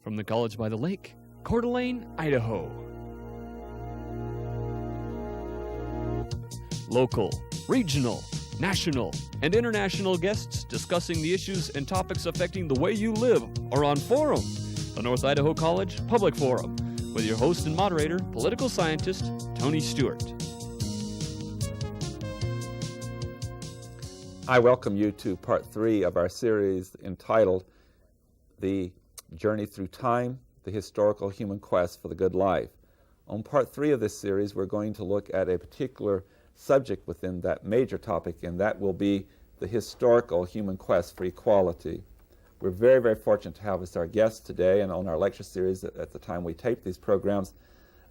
from the College by the Lake, Coeur d'Alene, Idaho. Local, regional, national, and international guests discussing the issues and topics affecting the way you live are on Forum, the North Idaho College Public Forum, with your host and moderator, political scientist Tony Stewart. I welcome you to part 3 of our series entitled The Journey Through Time, the Historical Human Quest for the Good Life. On part 3 of this series, we're going to look at a particular subject within that major topic, and that will be the historical human quest for equality. We're very, very fortunate to have as our guest today, and on our lecture series at the time we tape these programs,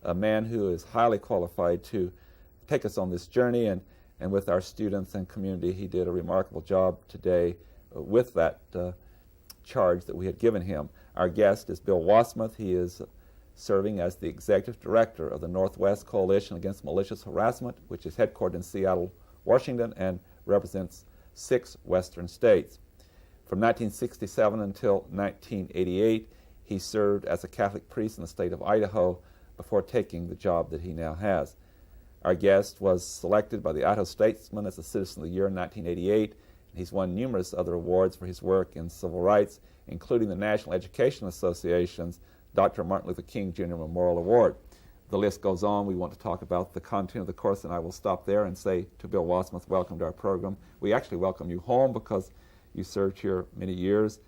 a man who is highly qualified to take us on this journey, and with our students and community, he did a remarkable job today with that charge that we had given him. Our guest is Bill Wasmuth. He is serving as the Executive Director of the Northwest Coalition Against Malicious Harassment, which is headquartered in Seattle, Washington, and represents 6 Western states. From 1967 until 1988, he served as a Catholic priest in the state of Idaho before taking the job that he now has. Our guest was selected by the Idaho Statesman as a Citizen of the Year in 1988, and he's won numerous other awards for his work in civil rights, including the National Education Association's Dr. Martin Luther King Jr. Memorial Award. The list goes on. We want to talk about the content of the course, and I will stop there and say to Bill Wasmuth, welcome to our program. We actually welcome you home because you served here many years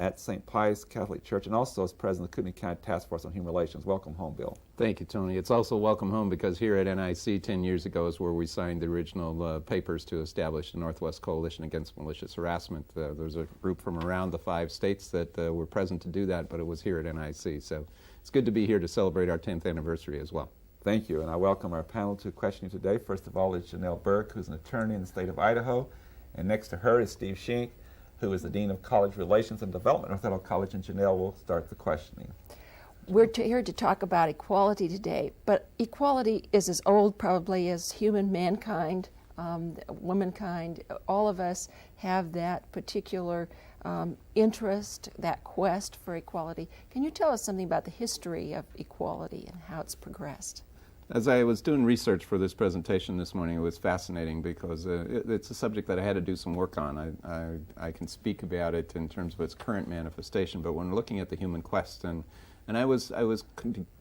at St. Pius Catholic Church, and also as president of the Kootenai County Task Force on Human Relations. Welcome home, Bill. Thank you, Tony. It's also welcome home because here at NIC 10 years ago is where we signed the original papers to establish the Northwest Coalition Against Malicious Harassment. There's a group from around the 5 states that were present to do that, but it was here at NIC. So it's good to be here to celebrate our 10th anniversary as well. Thank you, and I welcome our panel to question you today. First of all is Janelle Burke, who's an attorney in the state of Idaho, and next to her is Steve Schenck, who is the Dean of College Relations and Development at North Idaho College, and Janelle will start the questioning. We're here to talk about equality today, but equality is as old probably as human mankind, womankind. All of us have that particular interest, that quest for equality. Can you tell us something about the history of equality and how it's progressed? As I was doing research for this presentation this morning, it was fascinating because it's a subject that I had to do some work on. I can speak about it in terms of its current manifestation, but when looking at the human quest, and I was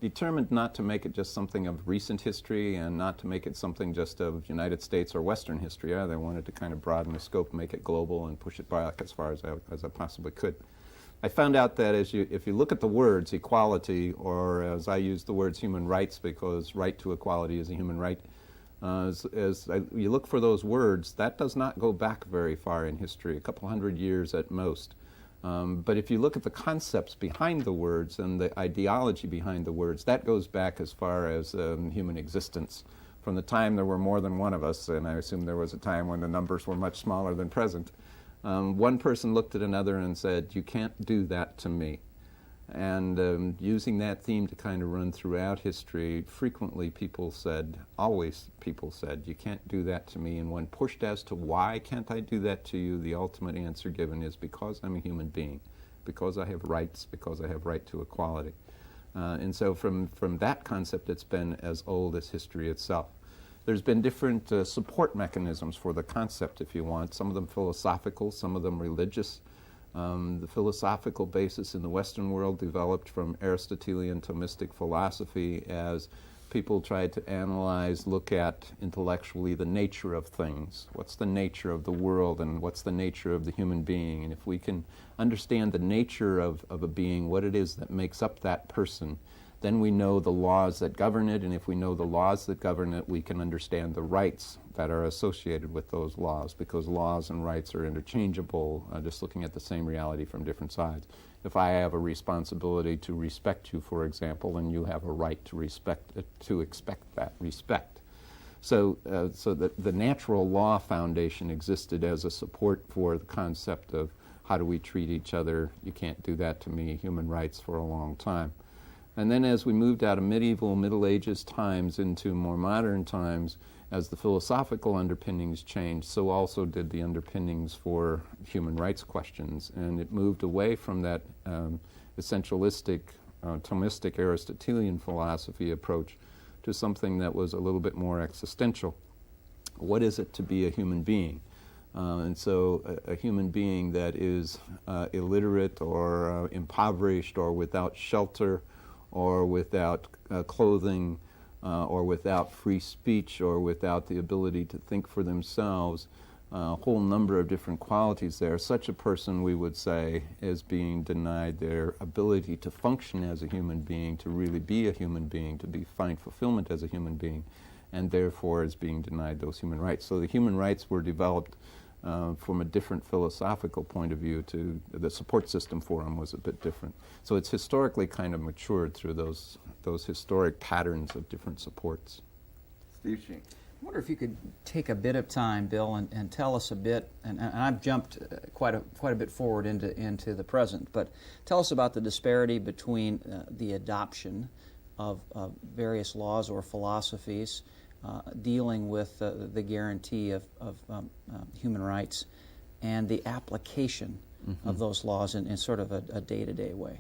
determined not to make it just something of recent history and not to make it something just of United States or Western history either. I wanted to kind of broaden the scope, make it global, and push it back as far as I possibly could. I found out that if you look at the words equality, or as I use the words human rights, because right to equality is a human right, you look for those words, that does not go back very far in history, a couple hundred years at most. But if you look at the concepts behind the words and the ideology behind the words, that goes back as far as human existence. From the time there were more than one of us, and I assume there was a time when the numbers were much smaller than present, one person looked at another and said, "You can't do that to me." And using that theme to kind of run throughout history, frequently people said, always people said, "You can't do that to me." And when pushed as to why can't I do that to you, the ultimate answer given is because I'm a human being, because I have rights, because I have right to equality. And so from that concept, it's been as old as history itself. There's been different support mechanisms for the concept, if you want, some of them philosophical, some of them religious. The philosophical basis in the Western world developed from Aristotelian Thomistic philosophy as people tried to analyze, look at intellectually the nature of things. What's the nature of the world and what's the nature of the human being? And if we can understand the nature of a being, what it is that makes up that person, then we know the laws that govern it, and if we know the laws that govern it, we can understand the rights that are associated with those laws, because laws and rights are interchangeable, just looking at the same reality from different sides. If I have a responsibility to respect you, for example, then you have a right to expect that respect. So the natural law foundation existed as a support for the concept of how do we treat each other, you can't do that to me, human rights for a long time. And then as we moved out of medieval, Middle Ages times into more modern times, as the philosophical underpinnings changed, so also did the underpinnings for human rights questions. And it moved away from that essentialistic, Thomistic Aristotelian philosophy approach to something that was a little bit more existential. What is it to be a human being? And so a human being that is illiterate or impoverished or without shelter or without clothing or without free speech or without the ability to think for themselves, a whole number of different qualities there. Such a person, we would say, is being denied their ability to function as a human being, to really be a human being, to find fulfillment as a human being, and therefore is being denied those human rights. So the human rights were developed from a different philosophical point of view. To the support system for them was a bit different. So it's historically kind of matured through those historic patterns of different supports. Steve Sheen. I wonder if you could take a bit of time, Bill, and tell us a bit, and I've jumped quite a bit forward into the present, but tell us about the disparity between the adoption of various laws or philosophies dealing with the guarantee of human rights and the application of those laws in sort of a day-to-day way.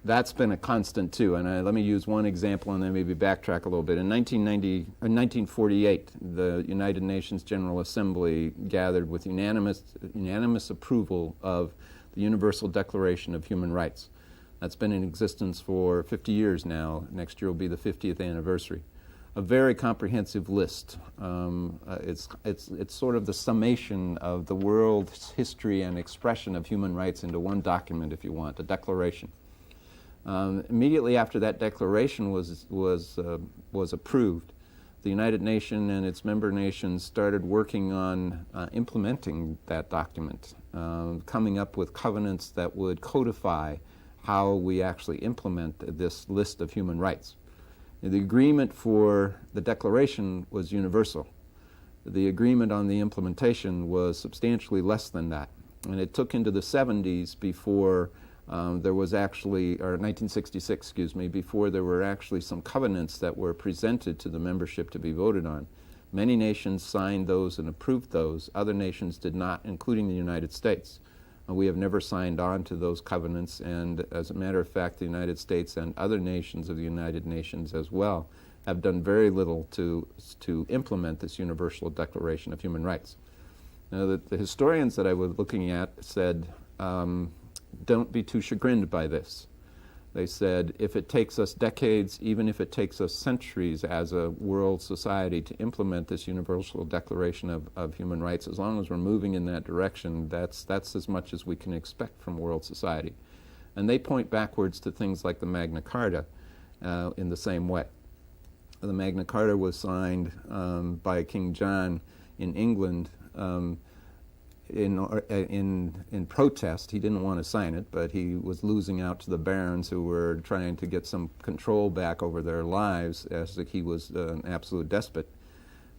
That's been a constant too, and let me use one example and then maybe backtrack a little bit. In 1948, the United Nations General Assembly gathered with unanimous approval of the Universal Declaration of Human Rights. That's been in existence for 50 years now. Next year will be the 50th anniversary. A very comprehensive list. It's sort of the summation of the world's history and expression of human rights into one document, if you want, a declaration. Immediately after that declaration was approved, the United Nations and its member nations started working on implementing that document, coming up with covenants that would codify how we actually implement this list of human rights. The agreement for the declaration was universal. The agreement on the implementation was substantially less than that. And it took into the 70s before there was actually, or 1966, excuse me, before there were actually some covenants that were presented to the membership to be voted on. Many nations signed those and approved those. Other nations did not, including the United States. We have never signed on to those covenants, and as a matter of fact, the United States and other nations of the United Nations as well have done very little to implement this Universal Declaration of Human Rights. Now, the historians that I was looking at said, don't be too chagrined by this. They said, if it takes us decades, even if it takes us centuries as a world society to implement this Universal Declaration of Human Rights, as long as we're moving in that direction, that's as much as we can expect from world society. And they point backwards to things like the Magna Carta in the same way. The Magna Carta was signed by King John in England in protest. He didn't want to sign it, but he was losing out to the barons who were trying to get some control back over their lives, as he was an absolute despot.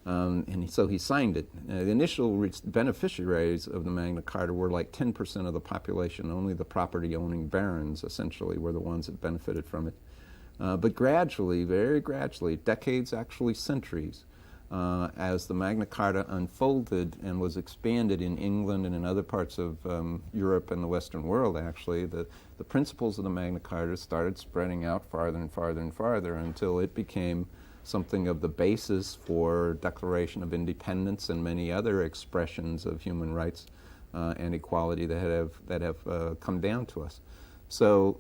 And so he signed it. The initial beneficiaries of the Magna Carta were like 10% of the population. Only the property-owning barons, essentially, were the ones that benefited from it. But gradually, very gradually, decades, actually centuries, as the Magna Carta unfolded and was expanded in England and in other parts of Europe and the Western world, actually, the principles of the Magna Carta started spreading out farther and farther and farther until it became something of the basis for Declaration of Independence and many other expressions of human rights and equality that have come down to us. So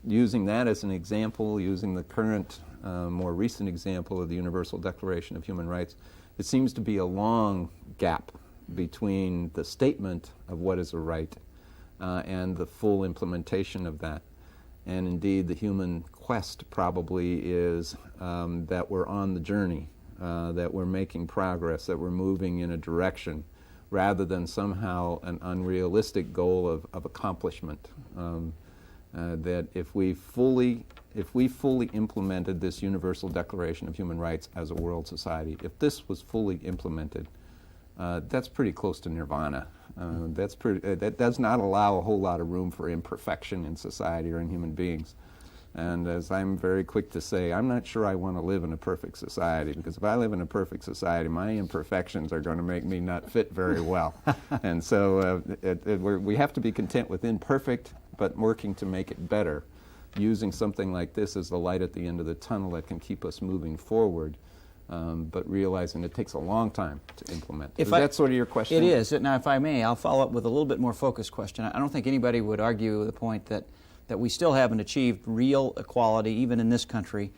using that as an example, using the current more recent example of the Universal Declaration of Human Rights, it seems to be a long gap between the statement of what is a right and the full implementation of that. And indeed, the human quest probably is that we're on the journey, that we're making progress, that we're moving in a direction, rather than somehow an unrealistic goal of accomplishment. That if we fully implemented this Universal Declaration of Human Rights as a world society, if this was fully implemented, that's pretty close to nirvana. That does not allow a whole lot of room for imperfection in society or in human beings. And as I'm very quick to say, I'm not sure I want to live in a perfect society, because if I live in a perfect society, my imperfections are going to make me not fit very well. And so we have to be content with imperfect, but working to make it better, using something like this as the light at the end of the tunnel that can keep us moving forward, but realizing it takes a long time to implement. Is that sort of your question? It is. Now, if I may, I'll follow up with a little bit more focused question. I don't think anybody would argue the point that we still haven't achieved real equality, even in this country,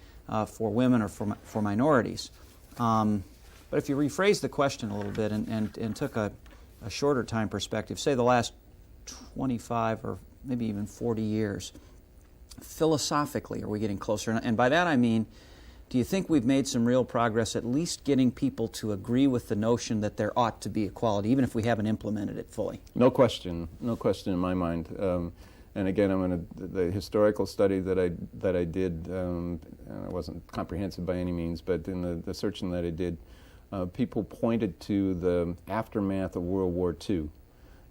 for women or for minorities. But if you rephrase the question a little bit and took a shorter time perspective, say the last 25 or maybe even 40 years, philosophically, are we getting closer? And by that I mean, do you think we've made some real progress, at least getting people to agree with the notion that there ought to be equality, even if we haven't implemented it fully? No question in my mind. And again, the historical study that I did, it wasn't comprehensive by any means, but in the searching that I did, people pointed to the aftermath of World War II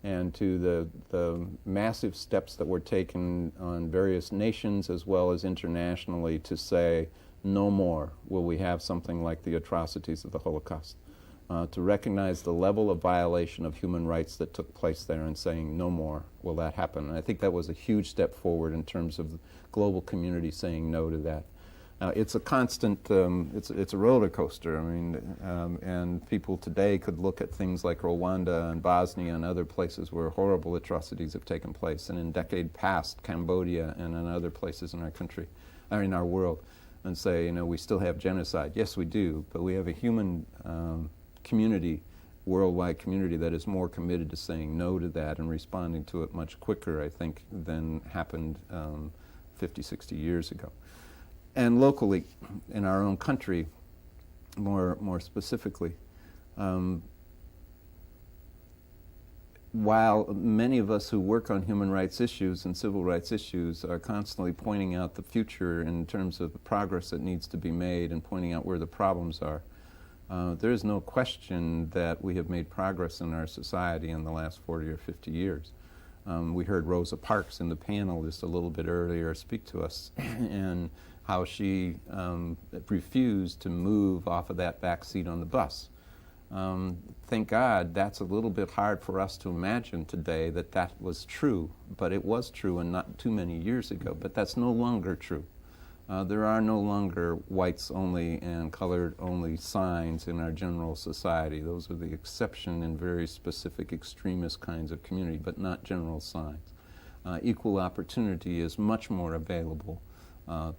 and to the massive steps that were taken on various nations as well as internationally to say, no more will we have something like the atrocities of the Holocaust. To recognize the level of violation of human rights that took place there and saying no more will that happen. And I think that was a huge step forward in terms of the global community saying no to that. It's a constant, it's a roller coaster. I mean, and people today could look at things like Rwanda and Bosnia and other places where horrible atrocities have taken place, and in decade past, Cambodia and in other places in our country, or in our world, and say, we still have genocide. Yes, we do, but we have a human community, worldwide community, that is more committed to saying no to that and responding to it much quicker, I think, than happened 50, 60 years ago. And locally, in our own country, more specifically, while many of us who work on human rights issues and civil rights issues are constantly pointing out the future in terms of the progress that needs to be made and pointing out where the problems are, there is no question that we have made progress in our society in the last 40 or 50 years. We heard Rosa Parks in the panel just a little bit earlier speak to us and how she refused to move off of that back seat on the bus. Thank God that's a little bit hard for us to imagine today that was true, but it was true and not too many years ago, but that's no longer true. There are no longer whites only and colored only signs in our general society. Those are the exception in very specific extremist kinds of community, but not general signs. Equal opportunity is much more available,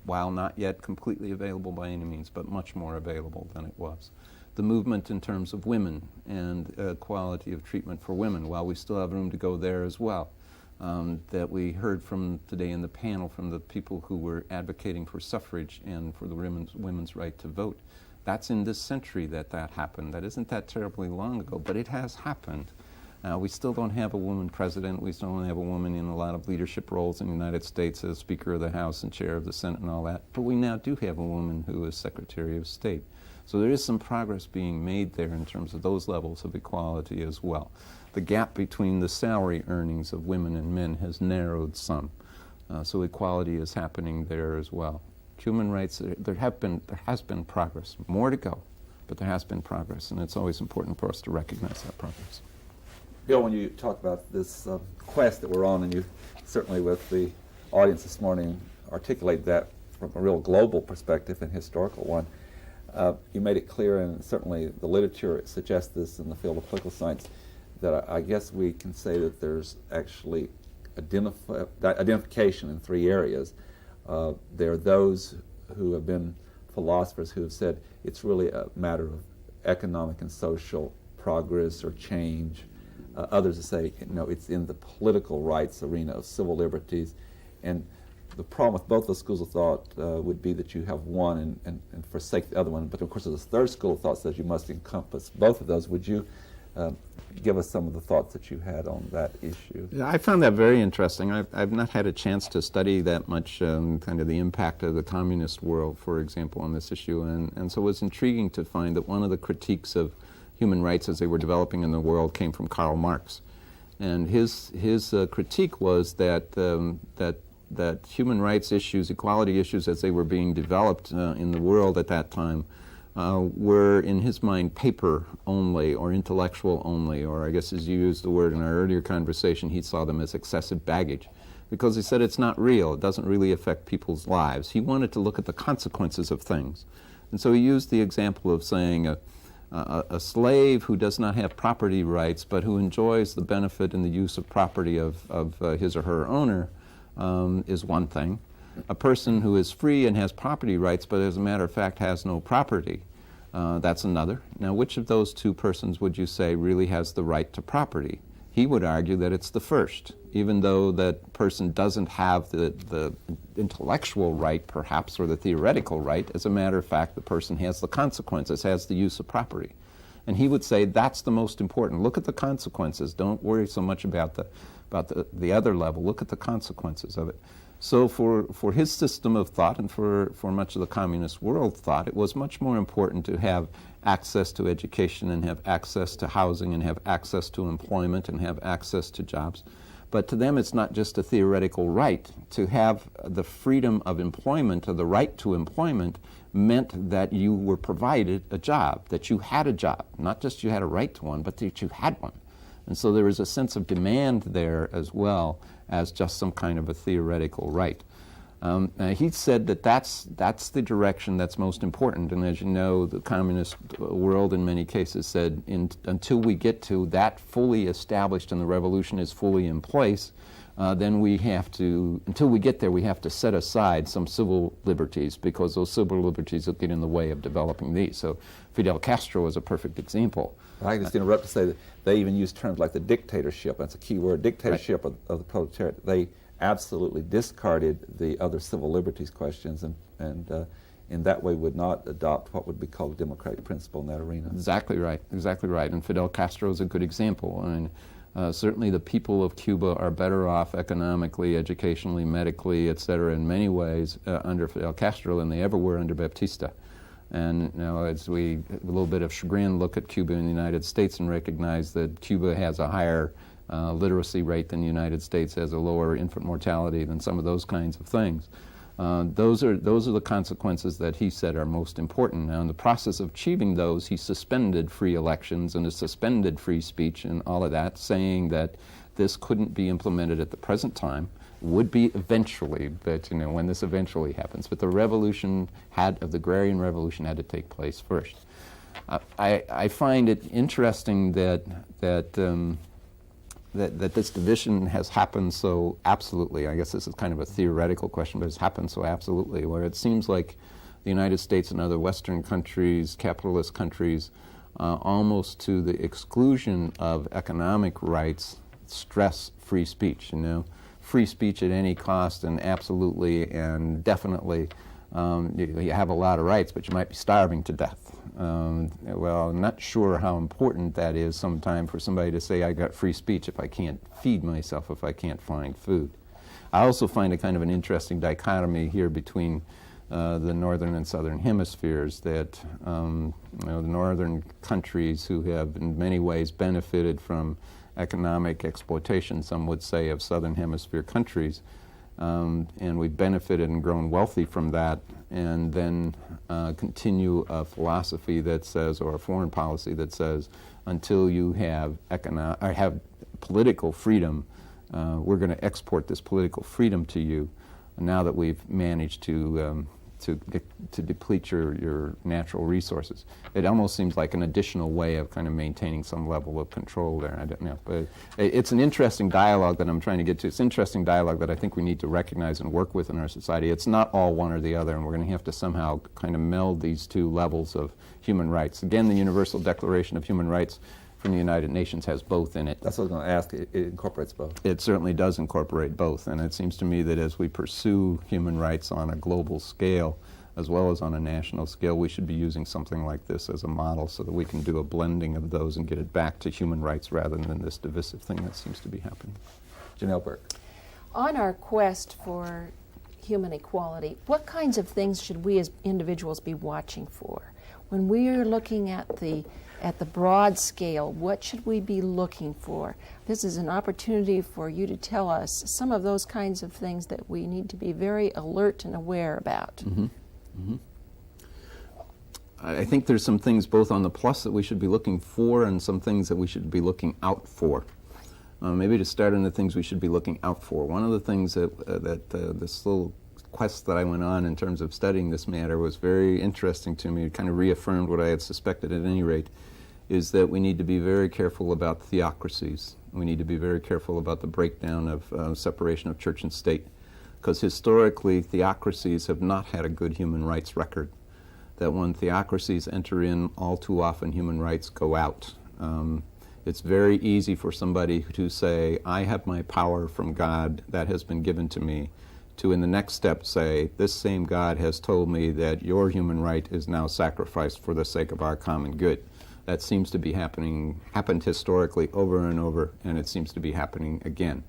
while not yet completely available by any means, but much more available than it was. The movement in terms of women and quality of treatment for women, while we still have room to go there as well. That we heard from today in the panel from the people who were advocating for suffrage and for the women's right to vote. That's in this century that happened. That isn't that terribly long ago, but it has happened. We still don't have a woman president. We still don't have a woman in a lot of leadership roles in the United States as Speaker of the House and Chair of the Senate and all that. But we now do have a woman who is Secretary of State. So there is some progress being made there in terms of those levels of equality as well. The gap between the salary earnings of women and men has narrowed some. So equality is happening there as well. Human rights, there has been progress. More to go, but there has been progress, and it's always important for us to recognize that progress. Bill, when you talk about this quest that we're on, and you certainly with the audience this morning articulate that from a real global perspective and historical one, you made it clear, and certainly the literature suggests this in the field of political science, that I guess we can say that there's actually identification in three areas. There are those who have been philosophers who have said it's really a matter of economic and social progress or change. Others say, it's in the political rights arena of civil liberties. And the problem with both those schools of thought would be that you have one and forsake the other one. But of course, there's a third school of thought that says you must encompass both of those. Would you give us some of the thoughts that you had on that issue? Yeah, I found that very interesting. I've not had a chance to study that much kind of the impact of the communist world, for example, on this issue. And so it was intriguing to find that one of the critiques of human rights as they were developing in the world came from Karl Marx. And his critique was that that human rights issues, equality issues, as they were being developed in the world at that time, were, in his mind, paper only or intellectual only, or I guess as you used the word in our earlier conversation, he saw them as excessive baggage, because he said it's not real, it doesn't really affect people's lives. He wanted to look at the consequences of things. And so he used the example of saying a slave who does not have property rights but who enjoys the benefit and the use of property of his or her owner is one thing. A person who is free and has property rights but as a matter of fact has no property, that's another. Now, which of those two persons would you say really has the right to property? He would argue that it's the first, even though that person doesn't have the intellectual right, perhaps, or the theoretical right. As a matter of fact, the person has the consequences, has the use of property. And he would say that's the most important. Look at the consequences. Don't worry so much about the other level. Look at the consequences of it. So for his system of thought and for much of the communist world thought, it was much more important to have access to education and have access to housing and have access to employment and have access to jobs. But to them, it's not just a theoretical right. To have the freedom of employment or the right to employment meant that you were provided a job, that you had a job, not just you had a right to one, but that you had one. And so there was a sense of demand there as well as just some kind of a theoretical right. He said that that's the direction that's most important. And as you know, the communist world in many cases said until we get to that fully established and the revolution is fully in place, then we have to, until we get there, we have to set aside some civil liberties because those civil liberties will get in the way of developing these. So Fidel Castro is a perfect example. I just interrupt to say that they even use terms like the dictatorship. That's a key word, dictatorship right. of the proletariat. They absolutely discarded the other civil liberties questions and in that way would not adopt what would be called a democratic principle in that arena. Exactly right, exactly right. And Fidel Castro is a good example. I mean, certainly the people of Cuba are better off economically, educationally, medically, et cetera, in many ways under Fidel Castro than they ever were under Baptista. And as we, a little bit of chagrin, look at Cuba in the United States and recognize that Cuba has a higher literacy rate than the United States, has a lower infant mortality than some of those kinds of things. Those are the consequences that he said are most important. Now, in the process of achieving those, he suspended free elections and suspended free speech and all of that, saying that this couldn't be implemented at the present time. Would be eventually, but when this eventually happens. But the revolution the agrarian revolution had to take place first. I find it interesting that this division has happened so absolutely. I guess this is kind of a theoretical question, but it's happened so absolutely, where it seems like the United States and other Western countries, capitalist countries, almost to the exclusion of economic rights, stress free speech, free speech at any cost and absolutely and definitely. You have a lot of rights, but you might be starving to death. Well, I'm not sure how important that is sometime for somebody to say I got free speech if I can't feed myself, if I can't find food. I also find a kind of an interesting dichotomy here between the northern and southern hemispheres, that the northern countries who have in many ways benefited from economic exploitation, some would say, of southern hemisphere countries, and we've benefited and grown wealthy from that, and then continue a philosophy that says, or a foreign policy that says, until you have political freedom, we're going to export this political freedom to you. Now that we've managed to deplete your natural resources, it almost seems like an additional way of kind of maintaining some level of control there. I don't know, but it's an interesting dialogue that I'm trying to get to. It's an interesting dialogue that I think we need to recognize and work with in our society. It's not all one or the other, and we're going to have to somehow kind of meld these two levels of human rights. Again, the Universal Declaration of Human Rights from the United Nations has both in it. That's what I was going to ask. It incorporates both. It certainly does incorporate both, and it seems to me that as we pursue human rights on a global scale, as well as on a national scale, we should be using something like this as a model so that we can do a blending of those and get it back to human rights rather than this divisive thing that seems to be happening. Janelle Burke. On our quest for human equality, what kinds of things should we as individuals be watching for? When we are looking at the at the broad scale, what should we be looking for? This is an opportunity for you to tell us some of those kinds of things that we need to be very alert and aware about. I think there's some things both on the plus that we should be looking for and some things that we should be looking out for. Maybe to start on the things we should be looking out for. One of the things that this little quest that I went on in terms of studying this matter was very interesting to me. It kind of reaffirmed what I had suspected at any rate, is that we need to be very careful about theocracies. We need to be very careful about the breakdown of separation of church and state, because historically theocracies have not had a good human rights record. That when theocracies enter in, all too often human rights go out. It's very easy for somebody to say, I have my power from God that has been given to me, to in the next step say, this same God has told me that your human right is now sacrificed for the sake of our common good. That seems to be happened historically over and over, and it seems to be happening again.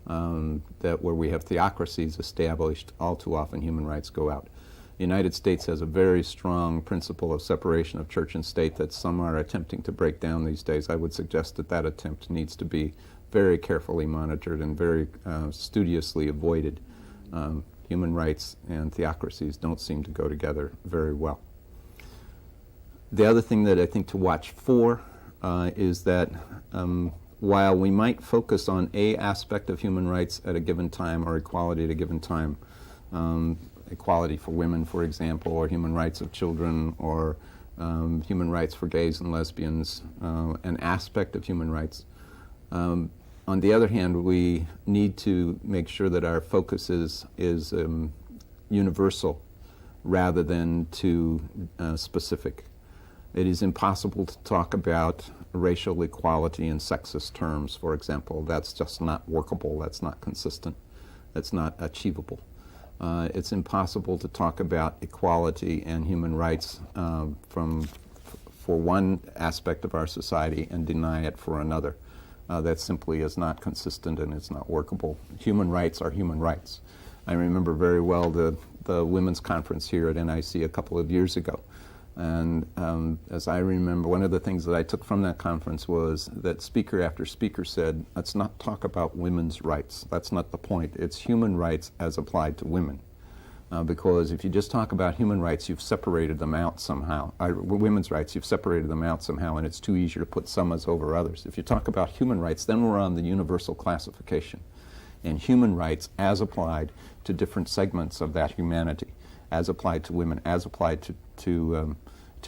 That where we have theocracies established, all too often human rights go out. The United States has a very strong principle of separation of church and state that some are attempting to break down these days. I would suggest that that attempt needs to be very carefully monitored and very studiously avoided. Human rights and theocracies don't seem to go together very well. The other thing that I think to watch for is that while we might focus on a aspect of human rights at a given time, or equality at a given time, equality for women, for example, or human rights of children, or human rights for gays and lesbians, an aspect of human rights. On the other hand, we need to make sure that our focus is universal rather than too specific. It is impossible to talk about racial equality in sexist terms, for example. That's just not workable. That's not consistent. That's not achievable. It's impossible to talk about equality and human rights for one aspect of our society and deny it for another. That simply is not consistent and it's not workable. Human rights are human rights. I remember very well the women's conference here at NIC a couple of years ago. And as I remember, one of the things that I took from that conference was that speaker after speaker said, let's not talk about women's rights. That's not the point. It's human rights as applied to women. Because if you just talk about human rights, you've separated them out somehow. Women's rights, you've separated them out somehow, and it's too easy to put some as over others. If you talk about human rights, then we're on the universal classification. And human rights as applied to different segments of that humanity, as applied to women, as applied to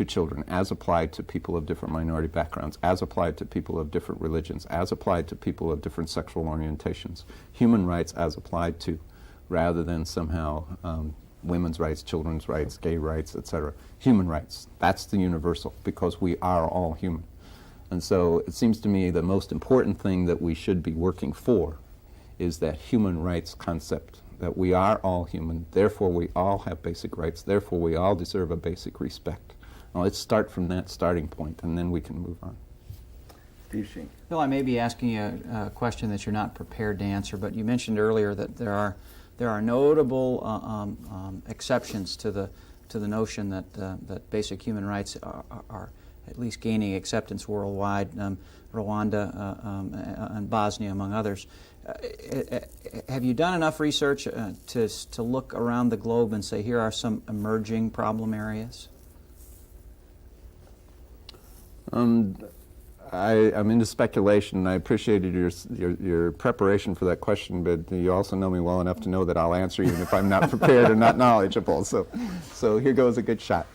children, as applied to people of different minority backgrounds, as applied to people of different religions, as applied to people of different sexual orientations. Human rights as applied to, rather than somehow women's rights, children's rights, gay rights, etc. Human rights. That's the universal, because we are all human. And so it seems to me the most important thing that we should be working for is that human rights concept, that we are all human, therefore we all have basic rights, therefore we all deserve a basic respect. Now let's start from that starting point, and then we can move on. Bill, I may be asking you a question that you're not prepared to answer, but you mentioned earlier that there are notable exceptions to the notion that basic human rights are at least gaining acceptance worldwide. Rwanda and Bosnia, among others. Have you done enough research to look around the globe and say, here are some emerging problem areas? I'm into speculation. I appreciated your preparation for that question, but you also know me well enough to know that I'll answer even if I'm not prepared or not knowledgeable. So here goes a good shot.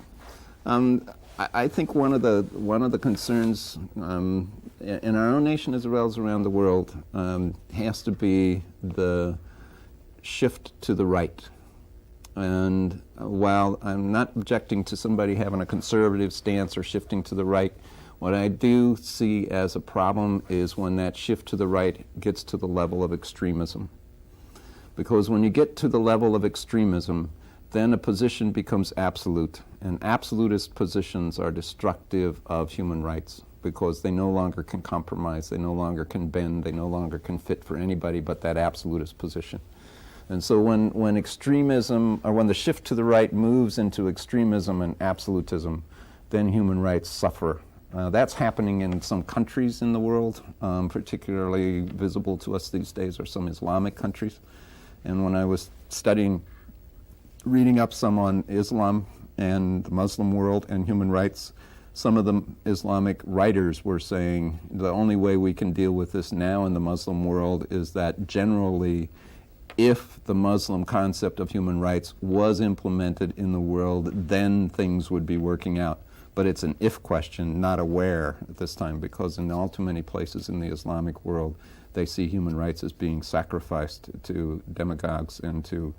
I think one of the concerns in our own nation as well as around the world has to be the shift to the right. And while I'm not objecting to somebody having a conservative stance or shifting to the right, what I do see as a problem is when that shift to the right gets to the level of extremism. Because when you get to the level of extremism, then a position becomes absolute, and absolutist positions are destructive of human rights because they no longer can compromise, they no longer can bend, they no longer can fit for anybody but that absolutist position. And so when extremism, or when the shift to the right moves into extremism and absolutism, then human rights suffer That's happening in some countries in the world. Particularly visible to us these days are some Islamic countries. And when I was reading up some on Islam and the Muslim world and human rights, some of the Islamic writers were saying the only way we can deal with this now in the Muslim world is that generally, if the Muslim concept of human rights was implemented in the world, then things would be working out. But it's an if question, not a where at this time, because in all too many places in the Islamic world, they see human rights as being sacrificed to demagogues and to,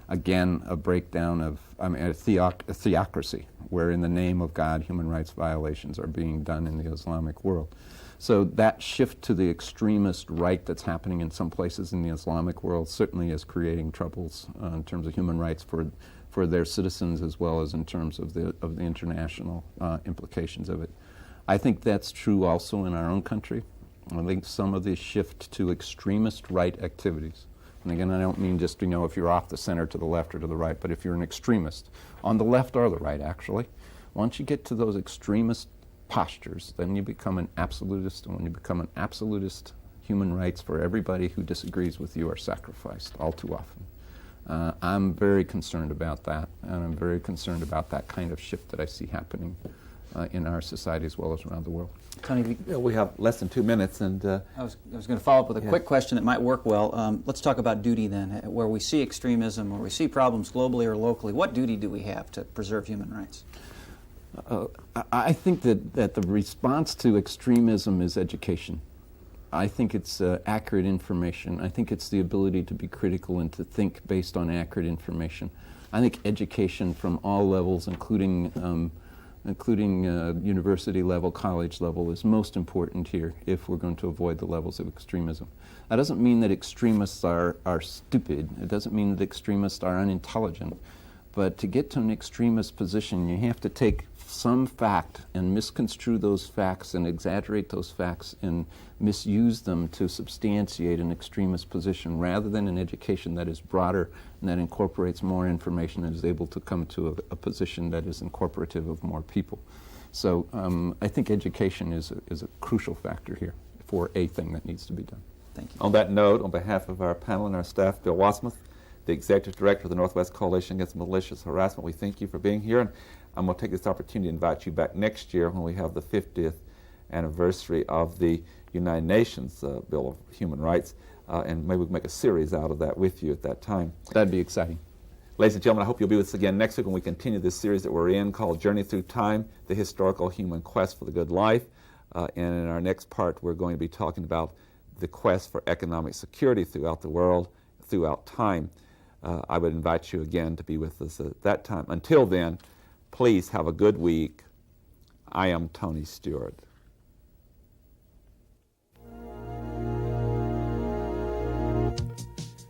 again, a breakdown of, a theocracy, where in the name of God, human rights violations are being done in the Islamic world. So that shift to the extremist right that's happening in some places in the Islamic world certainly is creating troubles in terms of human rights for their citizens, as well as in terms of the international implications of it. I think that's true also in our own country. I think some of the shift to extremist right activities, and again, I don't mean just, if you're off the center to the left or to the right, but if you're an extremist, on the left or the right, actually, once you get to those extremist postures, then you become an absolutist, and when you become an absolutist, human rights for everybody who disagrees with you are sacrificed all too often. I'm very concerned about that, and I'm very concerned about that kind of shift that I see happening in our society as well as around the world. Tony, We have less than 2 minutes, and I was going to follow up with a quick question that might work well. Let's talk about duty then. Where we see extremism, where we see problems globally or locally, what duty do we have to preserve human rights? I think that the response to extremism is education. I think it's accurate information. I think it's the ability to be critical and to think based on accurate information. I think education from all levels, including university level, college level, is most important here if we're going to avoid the levels of extremism. That doesn't mean that extremists are stupid. It doesn't mean that extremists are unintelligent. But to get to an extremist position, you have to take some fact and misconstrue those facts and exaggerate those facts and misuse them to substantiate an extremist position, rather than an education that is broader and that incorporates more information and is able to come to a position that is incorporative of more people. So I think education is a crucial factor here for a thing that needs to be done. Thank you. on that note, on behalf of our panel and our staff, Bill Wasmuth, the Executive Director of the Northwest Coalition Against Malicious Harassment, we thank you for being here, and I'm going to take this opportunity to invite you back next year when we have the 50th anniversary of the United Nations Bill of Human Rights, and maybe we can make a series out of that with you at that time. That'd be exciting. Ladies and gentlemen, I hope you'll be with us again next week when we continue this series that we're in called Journey Through Time, the Historical Human Quest for the Good Life. And in our next part, we're going to be talking about the quest for economic security throughout the world, throughout time. I would invite you again to be with us at that time. Until then, please have a good week. I am Tony Stewart.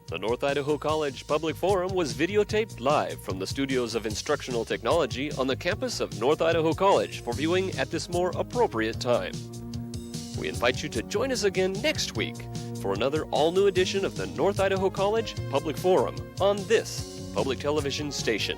The North Idaho College Public Forum was videotaped live from the studios of Instructional Technology on the campus of North Idaho College for viewing at this more appropriate time. We invite you to join us again next week for another all-new edition of the North Idaho College Public Forum on this public television station.